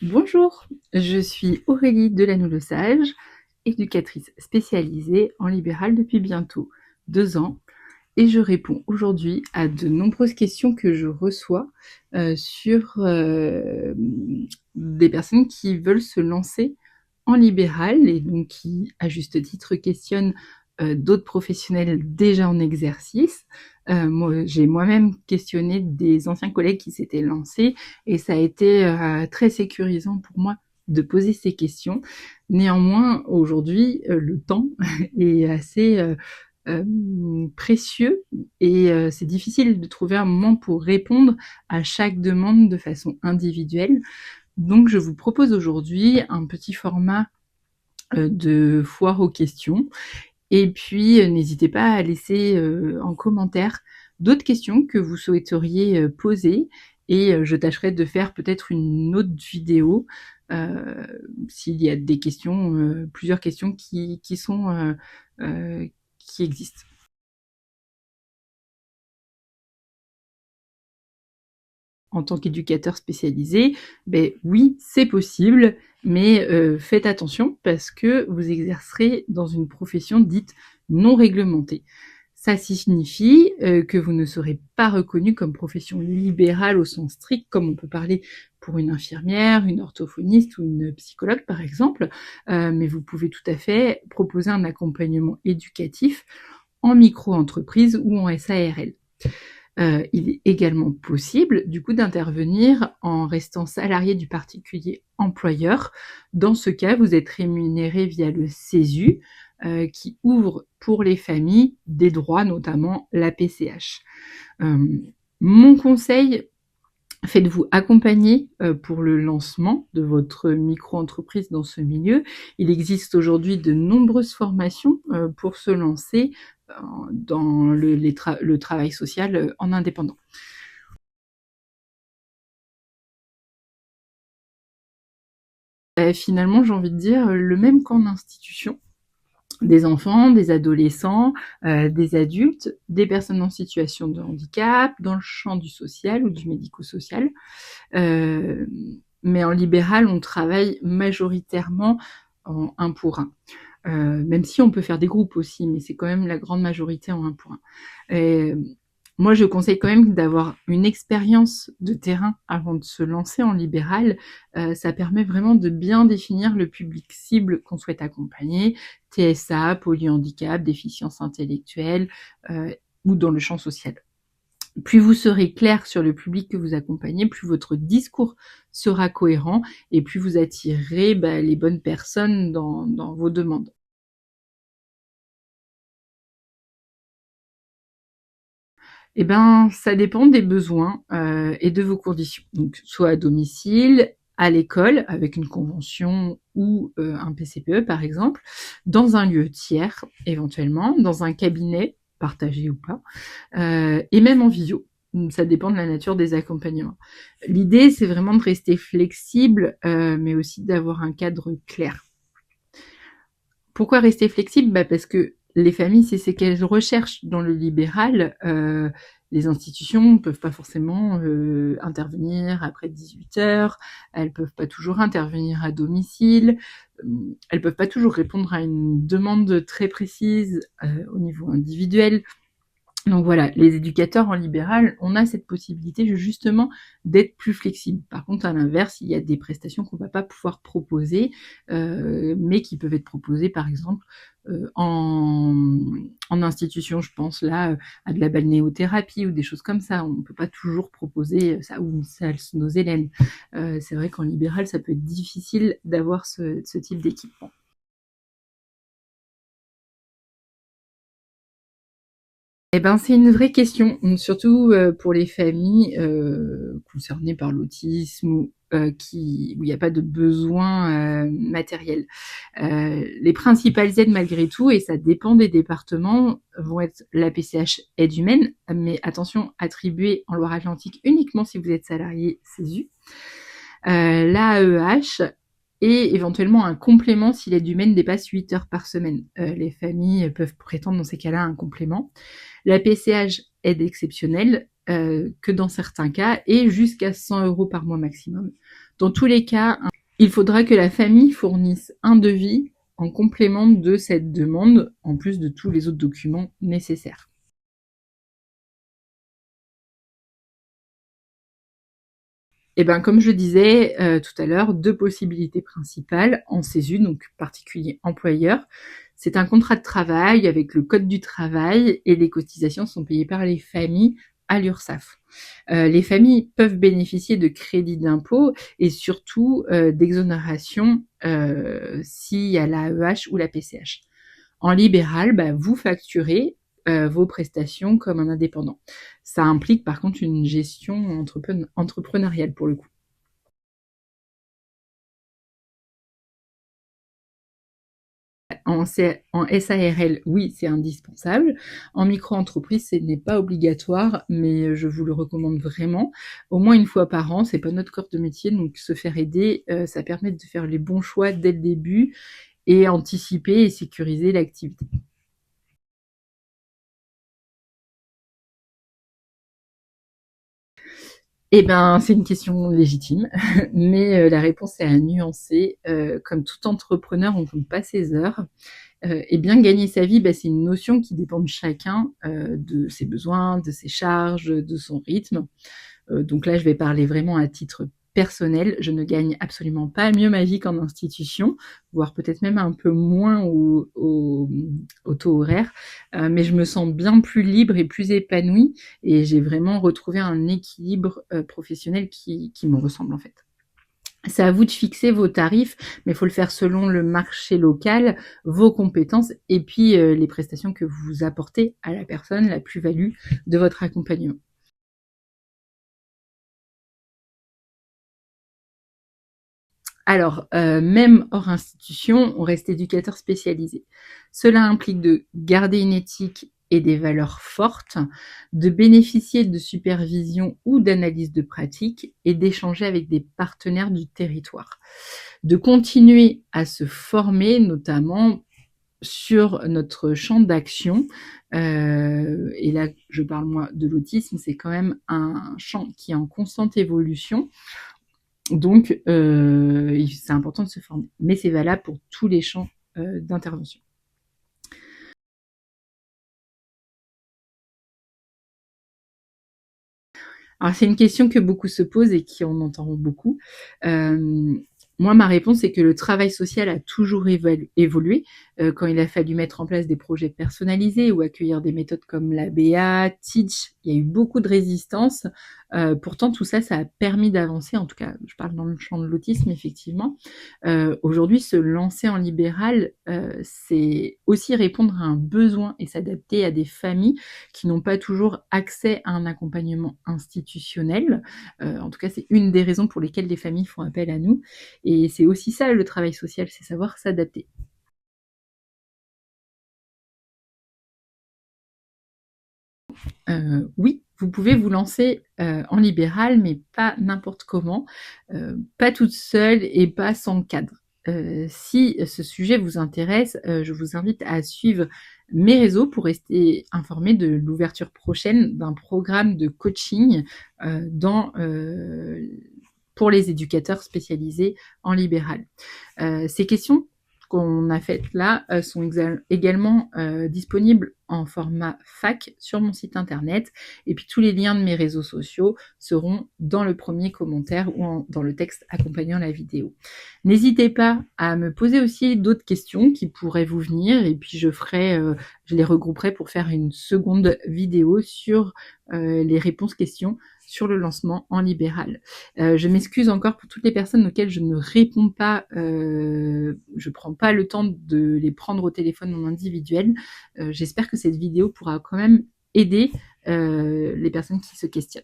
Bonjour, je suis Aurélie Delanoux-Lesage, éducatrice spécialisée en libéral depuis bientôt 2 ans et je réponds aujourd'hui à de nombreuses questions que je reçois sur des personnes qui veulent se lancer en libéral et donc qui, à juste titre, questionnent d'autres professionnels déjà en exercice. J'ai moi-même questionné des anciens collègues qui s'étaient lancés et ça a été très sécurisant pour moi de poser ces questions. Néanmoins, aujourd'hui, le temps est assez précieux et c'est difficile de trouver un moment pour répondre à chaque demande de façon individuelle. Donc je vous propose aujourd'hui un petit format de foire aux questions et puis n'hésitez pas à laisser en commentaire d'autres questions que vous souhaiteriez poser et je tâcherai de faire peut-être une autre vidéo s'il y a des questions, plusieurs questions qui existent. En tant qu'éducateur spécialisé, oui, c'est possible, mais faites attention parce que vous exercerez dans une profession dite non réglementée. Ça signifie que vous ne serez pas reconnu comme profession libérale au sens strict, comme on peut parler pour une infirmière, une orthophoniste ou une psychologue par exemple, mais vous pouvez tout à fait proposer un accompagnement éducatif en micro-entreprise ou en SARL. Il est également possible, du coup, d'intervenir en restant salarié du particulier employeur. Dans ce cas, vous êtes rémunéré via le CESU, qui ouvre pour les familles des droits, notamment la PCH. Mon conseil, faites-vous accompagner pour le lancement de votre micro-entreprise dans ce milieu. Il existe aujourd'hui de nombreuses formations pour se lancer dans le travail social en indépendant. Finalement, j'ai envie de dire le même qu'en institution. Des enfants, des adolescents, des adultes, des personnes en situation de handicap, dans le champ du social ou du médico-social. Mais en libéral, on travaille majoritairement en 1 pour 1. Même si on peut faire des groupes aussi, mais c'est quand même la grande majorité en 1 pour 1. Moi, je conseille quand même d'avoir une expérience de terrain avant de se lancer en libéral. Ça permet vraiment de bien définir le public cible qu'on souhaite accompagner, TSA, polyhandicap, déficience intellectuelle ou dans le champ social. Plus vous serez clair sur le public que vous accompagnez, plus votre discours sera cohérent et plus vous attirerez les bonnes personnes dans vos demandes. Eh ben, ça dépend des besoins et de vos conditions. Donc, soit à domicile, à l'école, avec une convention ou un PCPE par exemple, dans un lieu tiers éventuellement, dans un cabinet, partagé ou pas, et même en visio. Ça dépend de la nature des accompagnements. L'idée, c'est vraiment de rester flexible, mais aussi d'avoir un cadre clair. Pourquoi rester flexible? Parce que les familles, c'est ce qu'elles recherchent dans le libéral. Les institutions ne peuvent pas forcément intervenir après 18h, elles peuvent pas toujours intervenir à domicile, elles peuvent pas toujours répondre à une demande très précise au niveau individuel. Donc voilà, les éducateurs en libéral, on a cette possibilité justement d'être plus flexible. Par contre, à l'inverse, il y a des prestations qu'on va pas pouvoir proposer, mais qui peuvent être proposées par exemple en institution. Je pense là à de la balnéothérapie ou des choses comme ça. On ne peut pas toujours proposer ça ou une salsnosélène. C'est vrai qu'en libéral, ça peut être difficile d'avoir ce type d'équipement. Eh ben, c'est une vraie question, surtout pour les familles concernées par l'autisme ou où il n'y a pas de besoin matériel. Les principales aides malgré tout, et ça dépend des départements, vont être la PCH aide humaine, mais attention, attribuée en Loire-Atlantique uniquement si vous êtes salarié CESU, l'AEH et éventuellement un complément si l'aide humaine dépasse 8 heures par semaine. Les familles peuvent prétendre dans ces cas-là un complément. La PCH aide exceptionnelle que dans certains cas et jusqu'à 100 € par mois maximum. Dans tous les cas, il faudra que la famille fournisse un devis en complément de cette demande, en plus de tous les autres documents nécessaires. Et ben, comme je disais tout à l'heure, deux possibilités principales en CESU, donc particulier employeur. C'est un contrat de travail avec le code du travail et les cotisations sont payées par les familles à l'URSSAF. Les familles peuvent bénéficier de crédits d'impôt et surtout d'exonération s'il y a l'AEH ou la PCH. En libéral, bah, vous facturez vos prestations comme un indépendant. Ça implique par contre une gestion entrepreneuriale pour le coup. En SARL, oui, c'est indispensable. En micro-entreprise, ce n'est pas obligatoire, mais je vous le recommande vraiment. Au moins une fois par an, c'est pas notre corps de métier, donc se faire aider, ça permet de faire les bons choix dès le début et anticiper et sécuriser l'activité. Eh ben, c'est une question légitime, mais la réponse est à nuancer. Comme tout entrepreneur, on ne compte pas ses heures. Et bien gagner sa vie, bah, c'est une notion qui dépend de chacun, de ses besoins, de ses charges, de son rythme. Donc là, je vais parler vraiment à titre personnel. Je ne gagne absolument pas mieux ma vie qu'en institution, voire peut-être même un peu moins au taux horaire. Mais je me sens bien plus libre et plus épanouie et j'ai vraiment retrouvé un équilibre professionnel qui me ressemble en fait. C'est à vous de fixer vos tarifs, mais il faut le faire selon le marché local, vos compétences et puis les prestations que vous apportez à la personne, la plus-value de votre accompagnement. Alors, même hors institution, on reste éducateur spécialisé. Cela implique de garder une éthique et des valeurs fortes, de bénéficier de supervision ou d'analyse de pratique et d'échanger avec des partenaires du territoire. De continuer à se former, notamment sur notre champ d'action. Et là, je parle moi de l'autisme, c'est quand même un champ qui est en constante évolution. Donc, c'est important de se former. Mais c'est valable pour tous les champs d'intervention. Alors, c'est une question que beaucoup se posent et qui en entend beaucoup. Moi, ma réponse est que le travail social a toujours évolué. Quand il a fallu mettre en place des projets personnalisés ou accueillir des méthodes comme l'ABA, Teach, il y a eu beaucoup de résistance. Pourtant, tout ça, ça a permis d'avancer. En tout cas, je parle dans le champ de l'autisme, effectivement. Aujourd'hui, se lancer en libéral, c'est aussi répondre à un besoin et s'adapter à des familles qui n'ont pas toujours accès à un accompagnement institutionnel. En tout cas, c'est une des raisons pour lesquelles les familles font appel à nous. Et c'est aussi ça le travail social, c'est savoir s'adapter. Oui, vous pouvez vous lancer en libéral, mais pas n'importe comment, pas toute seule et pas sans cadre. Si ce sujet vous intéresse, je vous invite à suivre mes réseaux pour rester informé de l'ouverture prochaine d'un programme de coaching pour les éducateurs spécialisés en libéral. Ces questions qu'on a faites là sont également disponibles en format FAQ sur mon site internet et puis tous les liens de mes réseaux sociaux seront dans le premier commentaire ou dans le texte accompagnant la vidéo. N'hésitez pas à me poser aussi d'autres questions qui pourraient vous venir et puis je les regrouperai pour faire une seconde vidéo sur les réponses questions sur le lancement en libéral. Je m'excuse encore pour toutes les personnes auxquelles je ne réponds pas, je prends pas le temps de les prendre au téléphone en individuel. J'espère que cette vidéo pourra quand même aider les personnes qui se questionnent.